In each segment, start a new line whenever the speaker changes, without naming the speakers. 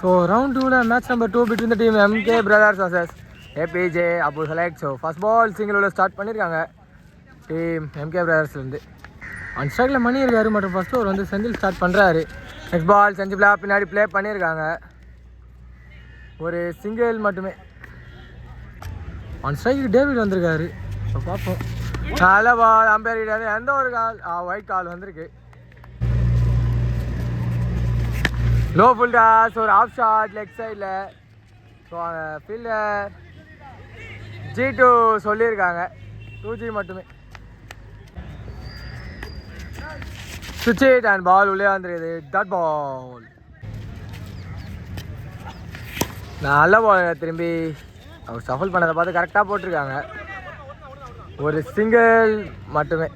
So round 2 match number 2 between the team MK Brothers versus APJ Abu Select. So first ball single start பண்ணிருக்காங்க team MK Brothers இருந்து. On strikeல மணி இருக்காரு மற்றும் first over வந்து Senthil start பண்றாரு. Next பால் செஞ்சிபிளா பின்னாடி play பண்ணிருக்காங்க. ஒரு சிங்கிள் மட்டுமே. On strike டேவிட் வந்திருக்காரு. ஸோ பார்ப்போம். நல்ல பால் அம்பையர் கிட்ட எந்த ஒரு கால் ஒயிட் கால் வந்திருக்கு. லோ ஃபுல் டாஸ் ஒரு ஆஃப் ஷாட் லெக் சைடில். ஸோ ஃபீல்டர் G2 சொல்லியிருக்காங்க 2G மட்டுமே. சுவிட்ச் இட் அண்ட் பால் உள்ளே வந்துருக்குது. Dot ball. நல்ல பால் திரும்பி அவர் சஃபல் பண்ணதை பார்த்து கரெக்டாக போட்டிருக்காங்க. ஒரு சிங்கிள் மட்டுமே.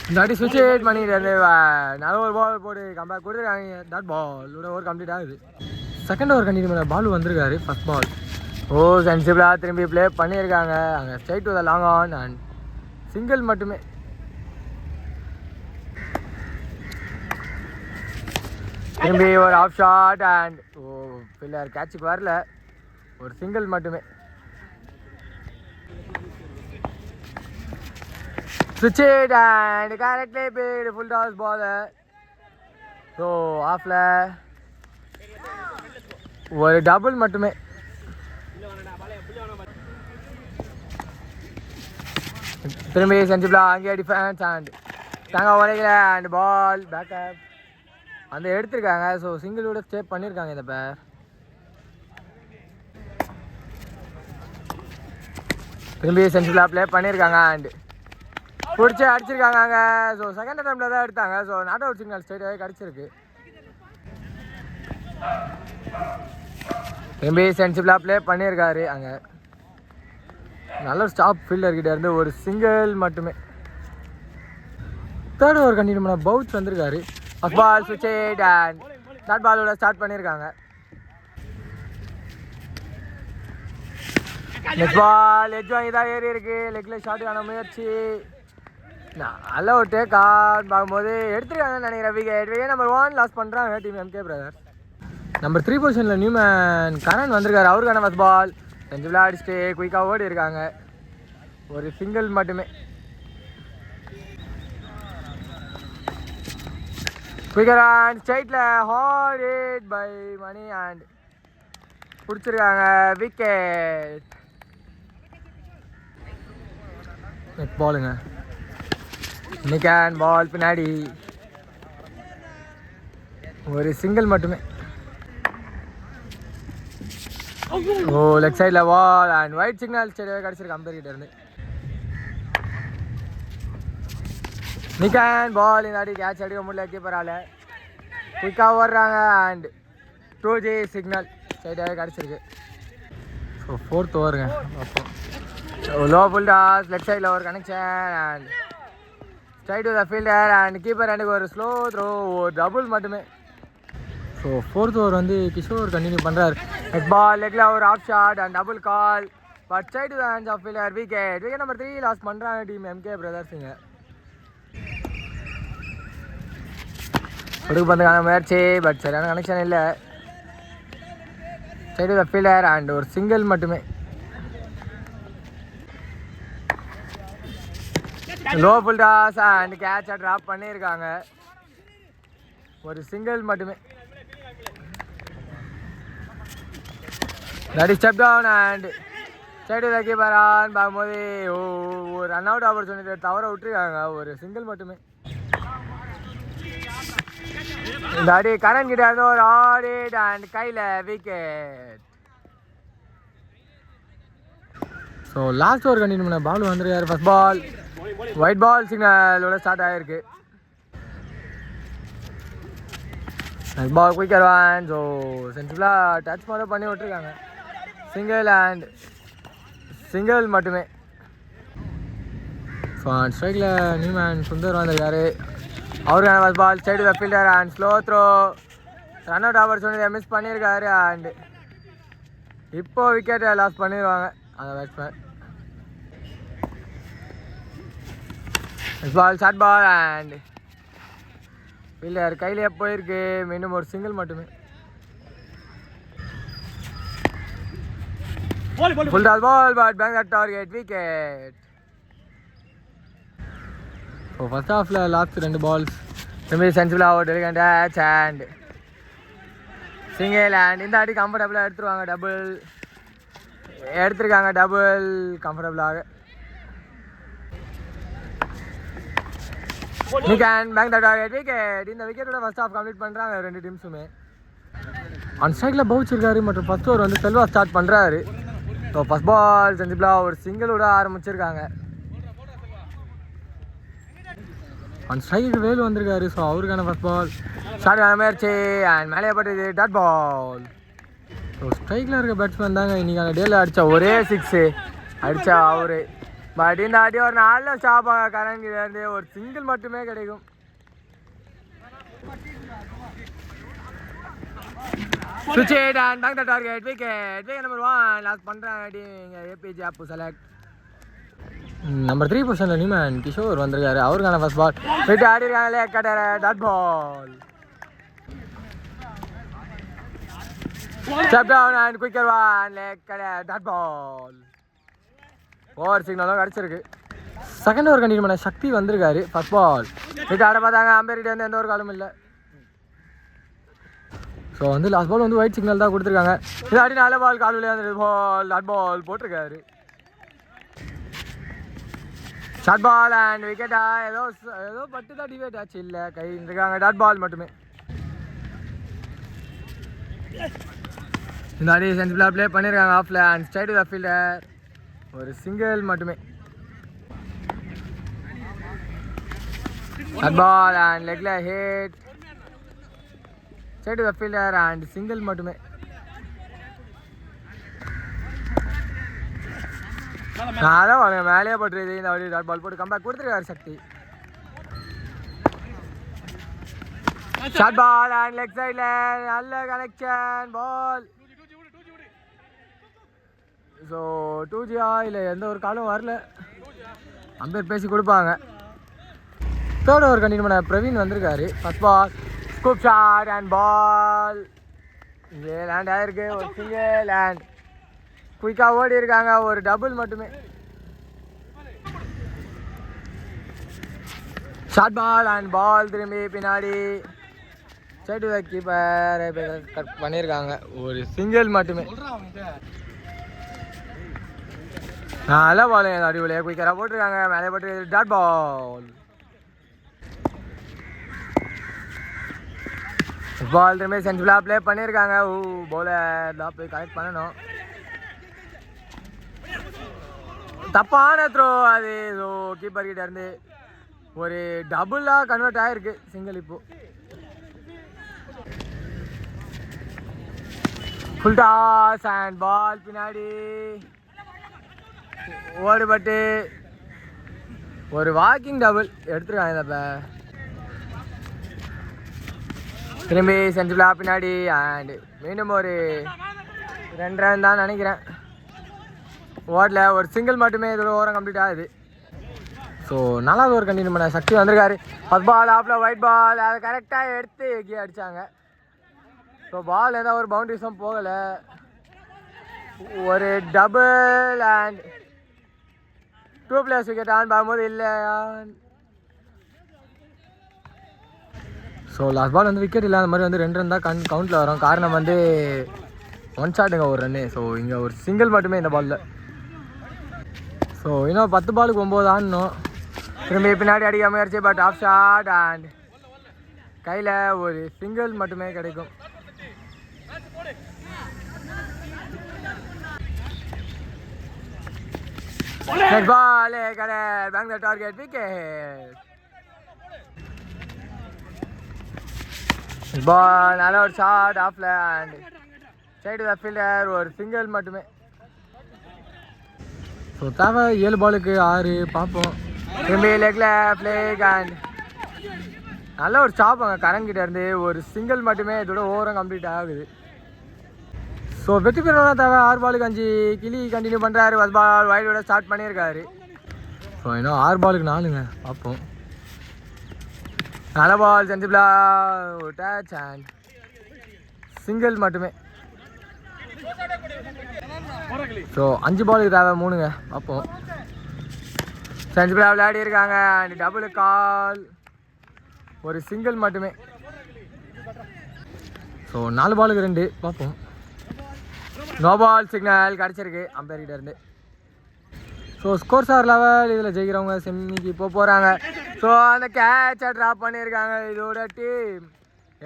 இந்த வாட்டி சுவிட்ச் இட் பண்ணிட்டு நல்ல ஒரு பால் போட்டு கம்பேக் கொடுத்துருக்காங்க. டாட் பால் ஓவர் கம்ப்ளீட் ஆகுது. செகண்ட் ஓவர் கண்டினியூ பண்ண பால் வந்திருக்காரு. ஃபர்ஸ்ட் பால் சென்சிபிளாக திரும்பி ப்ளே பண்ணியிருக்காங்க. அங்கே straight to the long on and single மட்டுமே. திரும்பி ஒரு ஆஃப் ஷாட் அண்ட் பில்லர் கேட்சுக்கு வரல. ஒரு சிங்கிள் மட்டுமே. சுவிட்ச் it and correctly bit full toss ball. So ஆஃப்ல ஒரு டபுள் மட்டுமே. திரும்பி செஞ்சுபிளா அங்கேயே டிஃபென்ஸ் அண்ட் தாங்க உடைக்கல அண்ட் பால் பேக்கப் அந்த எடுத்திருக்காங்க. ஸோ சிங்கிளோட ஸ்டே பண்ணியிருக்காங்க இந்த பேர். திரும்பி செஞ்சுபிளா ப்ளே பண்ணியிருக்காங்க அண்ட் பிடிச்சி அடிச்சிருக்காங்க அங்கே. ஸோ செகண்ட் அட்டம்ப்டில் தான் எடுத்தாங்க. ஸோ நாட் அவுட் சிக்னல் ஸ்ட்ரைட்டாகவே கிடச்சிருக்கு. திரும்பி சென்சிபிளா ப்ளே பண்ணியிருக்காரு அங்கே. நல்ல ஸ்டாப் ஃபீல்டர்கிட்ட இருந்து ஒரு சிங்கிள் மட்டுமே. தேர்ட் ஓவர் கண்டினியூ பண்ண பவுச் வந்திருக்காரு. ஃபர்ஸ்ட் பால் சுவிட்ச் இட் அண்ட் டாட் பாலோட ஸ்டார்ட் பண்ணியிருக்காங்க. நெக்ஸ்ட் பால் எட்ஜ் வாங்கி தான் ஏறி இருக்கு. லெக்கில் ஷாட்டுக்கான முயற்சி. நல்ல ஒரு டேக் ஆன் பார்க்கும்போது எடுத்துருக்காங்கன்னு நினைக்கிறேன். விக்கெட் நம்பர் 1 லாஸ் பண்ணுறாங்க டீம் MK Brothers. நம்பர் 3 பொசிஷனில் நியூமேன் கரண் வந்திருக்காரு. அவருக்கான ஃபர்ஸ்ட் பால் செஞ்சுபிளா அடிச்சுட்டு குயிக்காக ஓடி இருக்காங்க. ஒரு சிங்கிள் மட்டுமே. குயிக்கர் அண்ட் ஸ்ட்ரைட்டில் hard hit by Mani and பிடிச்சிருக்காங்க. விக்கெட். நெக்ஸ்ட் பாலுங்க. நிக்கன் பால் பின்னாடி ஒரு சிங்கிள் மட்டுமே. லெக் சைடில் பால் அண்ட் ஒயிட் சிக்னல் ஸ்டேடியாவே கிடச்சிருக்கு அம்பேர் கிட்ட இருந்து. நிக்கன் பால் இந்த அடி கேட்ச் அடிக்க முடியல கீப்பரால். குயிக்காக ஓடுறாங்க அண்ட் 2G சிக்னல் ஸ்டேடியாவே கிடச்சிருக்கு. ஸோ ஃபோர்த் ஓவருங்க. அப்போ லோ ஃபுல் டாஸ் லெஃப்ட் சைடில் ஒரு connection and straight to the fielder and keeper எனக்கு ஒரு ஸ்லோ த்ரோ ஒரு டபுள் மட்டுமே. ஸோ ஃபோர்த் ஓவர் வந்து கிஷோர் கண்டினியூ பண்ணுறாரு. நெக்ஸ்ட் பால் லெக்கில் ஒரு ஆஃப் ஷாட் அண்ட் டபுள் கால் but straight to the hands of fielder. Wicket number 3 loss பண்ணுறாங்க டீம் MK Brothers. இங்கே கொடுக்கு பந்துக்கான முயற்சி பட் சரியான கனெக்ஷன் இல்லை. Straight to the fielder and ஒரு சிங்கிள் மட்டுமே. லோ ஃபுல் டாஸ் அண்ட் கேட்சை ட்ராப் பண்ணியிருக்காங்க. ஒரு சிங்கிள் மட்டுமே. That is step down and straight to the keeper on பார்க்கும்போது ஒரு ரன் அவுட் ஆப்பர்ச்சுனிட்டி தவற விட்டுருக்காங்க. ஒரு சிங்கிள் மட்டுமே. இந்த அடி கரண் கிட்ட இருந்து ஒரு ஆடிட் அண்ட் கையில் wicket. So last over continue பண்ண பால் வந்துருக்காரு. ஃபர்ஸ்ட் பால் ஒயிட் பால் சிக்னலோட ஸ்டார்ட் ஆகிருக்கு. Next ball quicker one. So சென்சிபிளாக டச் மட்டும் பண்ணி விட்டுருக்காங்க. சிங்கிள் அண்ட் சிங்கிள் மட்டுமே. ஸோ ஸ்ட்ரைக்கில் நியூமேன் சுந்தர் வந்திருக்காரு. அவருக்கான first ball straight to the fielder and slow throw run out ஆப்பர்ச்சுனிட்டியை மிஸ் பண்ணியிருக்காரு அண்ட் இப்போ விக்கெட்டை லாஸ் பண்ணிடுவாங்க அந்த batsman. Ball, shot ball and fielder கையிலே போயிருக்கு, இன்னும் ஒரு சிங்கிள் மட்டுமே. Full toss ball but bang at target, wicket. So first ஹாஃபில் லாஸ்ட் 2 பால்ஸ் திரும்பி sensible out, elegant catch and single. And இந்த ஆடி கம்ஃபர்டபுளாக எடுத்துருவாங்க, டபுள் எடுத்துருக்காங்க, டபுள் கம்ஃபர்டபுளாக. நிக்கன் பேங்க் த டார்கெட், விக்கெட். இந்த விக்கெட்டோட ஃபர்ஸ்ட் ஹாஃப் கம்ப்ளீட் பண்ணுறாங்க 2 டீம்ஸுமே. ஆன் ஸ்ட்ரைக்கில் பவுச் இருக்காரு மற்றும் ஃபர்ஸ்ட் ஓவர் வந்து செல்வா ஸ்டார்ட் பண்ணுறாரு. ஸோ ஃபர்ஸ்ட் பால் சென்சிபிளாக ஒரு சிங்கிளோட ஆரம்பிச்சிருக்காங்க. ஆன் ஸ்ட்ரைக்கு வேலு வந்திருக்காரு. ஸோ அவருக்கான ஃபர்ஸ்ட் பால் ஸ்டார்ட் ஆன முயற்சி அண்ட் மேலே பட்டுது, டாட் பால். ஸோ ஸ்ட்ரைக்கில் இருக்க பேட்ஸ்மேன் தாங்க இன்றைக்கான டேல அடித்தா ஒரே 6 அடித்தா அவரு. பட் இந்த ஆட்டி ஒரு நல்ல ஸ்டாப்பாக கரங்கிலேருந்து ஒரு சிங்கிள் மட்டுமே கிடைக்கும். சுவிட்ச் it and bank the target, wicket. Wicket number 1 last பண்ணுறாங்க ஏபிஜே அப்பு செலக்ட். நம்பர் 3 பொசிஷனில் நியூமன் கிஷோர் வந்திருக்காரு. அவருக்கான ஃபர்ஸ்ட் பால் விட்டு ஆடி இருக்காங்களே, கட்டர dot ball. Step down and quicker one, கட்டர டாட் பால். ஓவர் சிக்னலும் கிடச்சிருக்கு. செகண்ட் ஓவர் கண்டினியூ பண்ண சக்தி வந்திருக்காரு. ஃபர்ஸ்ட் பால் விட்டு ஆட பார்த்தாங்க, அம்பேரிட்ட வந்து எந்த ஒரு காலும் இல்லை. ஸோ வந்து லாஸ்ட் பால் வந்து ஒயிட் சிக்னல் தான் கொடுத்துருக்காங்க. இதாடி நல்ல பால், கால் வழியாக வந்து பால் டாட் பால் போட்டிருக்காரு. ஷார்ட் பால் அண்ட் விக்கெட்டா, ஏதோ பட்டு தான் டிவேட் ஆச்சு, இல்லை கை இருக்காங்க, டாட் பால் மட்டுமே. இந்த ஆடி சென்சிபிளாக ப்ளே பண்ணியிருக்காங்க ஆஃப்ல and straight to the fielder, ஒரு சிங்கிள் மட்டுமே. ஷார்ட் பால் அண்ட் லெக்ல hit, straight to the fielder and single மட்டுமே. அதான் வாங்க மேலேயே போட்டுருது. இந்த வழி டாட் பால் போட்டு கம்பேக் கொடுத்துருக்காரு சக்தி. ஷார்ட் பால் அண்ட் லெக் சைடில் நல்ல கனெக்ஷன் பால். ஸோ 2G இல்லை எந்த ஒரு காலும் வரல, அம்பேர் பேசி கொடுப்பாங்க. தேர்ட் ஓவர் கண்டினியூ பண்ண பிரவீன் வந்திருக்காரு. First ball scoop shot and ball இங்கே லேண்ட் ஆகிருக்கு, ஒரு சிங்கிள் லேண்ட். குயிக்காக ஓடி இருக்காங்க, ஒரு டபுள் மட்டுமே. ஷார்ட் பால் அண்ட் பால் திரும்பி பின்னாடி சைடு கீப்பர் கட் பண்ணியிருக்காங்க, ஒரு சிங்கிள் மட்டுமே. நல்ல பால் அடிவுலையே குயிக்கராக போட்டிருக்காங்க, மேலே போட்டு டாட் பால். பால் திரும்பி சென்சிபிளாக ப்ளே பண்ணியிருக்காங்க. பவுலர் தான் போய் கரெக்ட் பண்ணணும். தப்பான த்ரோ அது. ஸோ கீப்பர் கிட்ட இருந்து ஒரு டபுளாக கன்வெர்ட் ஆகிருக்கு, சிங்கிள். இப்போ ஃபுல் டாஸ் அண்ட் பால் பின்னாடி ஓடுபட்டு ஒரு வாக்கிங் டபுள் எடுத்துருக்காங்க. இந்த திரும்பி சென்சிபிளாக பின்னாடி அண்ட் மீண்டும் ஒரு 2 ரன் தான் நினைக்கிறேன். ஓடல, ஒரு சிங்கிள் மட்டுமே இதோட ஓவரம் கம்ப்ளீட் ஆகுது. ஸோ 4வது ஓவர் கண்டினியூ பண்ண சக்தி வந்திருக்காரு. ஃபர்ஸ்ட் பால் ஆஃபில் ஒயிட் பால், அதை கரெக்டாக எடுத்து எக்கி அடித்தாங்க. ஸோ பால் ஏதாவது ஒரு பவுண்டரிஸும் போகலை, ஒரு double and 2 players wicket on பார்க்கும்போது இல்லை. ஸோ லாஸ்ட் பால் வந்து விக்கெட் இல்லாத மாதிரி வந்து 2 ரன் தான் கவுண்டில் வரும். காரணம் வந்து 1 ஷாட்டுங்க, ஒரு ரன்னு. ஸோ இங்கே ஒரு சிங்கிள் மட்டுமே இந்த பாலில். ஸோ இன்னும் 10 பாலுக்கு 9 ஆடணும். திரும்பி பின்னாடி அடிக்க முயற்சி, பட் ஆஃப் ஷாட் அண்ட் கையில் ஒரு சிங்கிள் மட்டுமே கிடைக்கும். பால் கடை பேங்க் த டார்கெட், விக்கெட். பால் நல்ல ஒரு ஷாட் ஆஃப்ல அண்ட் சைடு த ஃபீல்டர், ஒரு சிங்கிள் மட்டுமே. ஸோ தேவை 7 பாலுக்கு 6 பார்ப்போம். திரும்பி லெக்ல பிளேக் அண்ட் நல்ல ஒரு ஸ்டாப் அங்கே கரங்கிட்ட இருந்து, ஒரு சிங்கிள் மட்டுமே இதோட ஓவரம் கம்ப்ளீட் ஆகுது. ஸோ வெற்றி பெறணும்னா தேவை 6 பாலுக்கு 5. கிளி கண்டினியூ பண்ணுறாரு. ஃபர்ஸ்ட் பால் வைடோட ஸ்டார்ட் பண்ணியிருக்காரு. ஸோ இன்னும் 6 பாலுக்கு 4ங்க பார்ப்போம். நல்ல பால் செஞ்சுப்ளா டச் அண்ட் சிங்கிள் மட்டுமே. ஸோ 5 பாலுக்கு தேவை 3ங்க. பார்ப்போம். செஞ்சுப்ளா விளையாடி இருக்காங்க அண்ட் டபுள் கால், ஒரு சிங்கிள் மட்டுமே. ஸோ 4 பாலுக்கு 2. பார்ப்போம். நோ பால் சிக்னல் கிடச்சிருக்கு அம்பையர் கிட்ட இருந்து. ஸோ ஸ்கோர் சார் லெவல் இதில் ஜெயிக்கிறவங்க செமிக்கு போகிறாங்க. ஸோ அந்த கேட்சை ட்ராப் பண்ணியிருக்காங்க இதோட டீம்.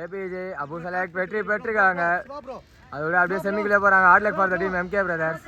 ஏபிஜே அபு செலக்ட் வெற்றி பெற்றிருக்காங்க. அதோட அப்படியே செமிக்குள்ளே போகிறாங்க. Hard luck for the team MK Brothers.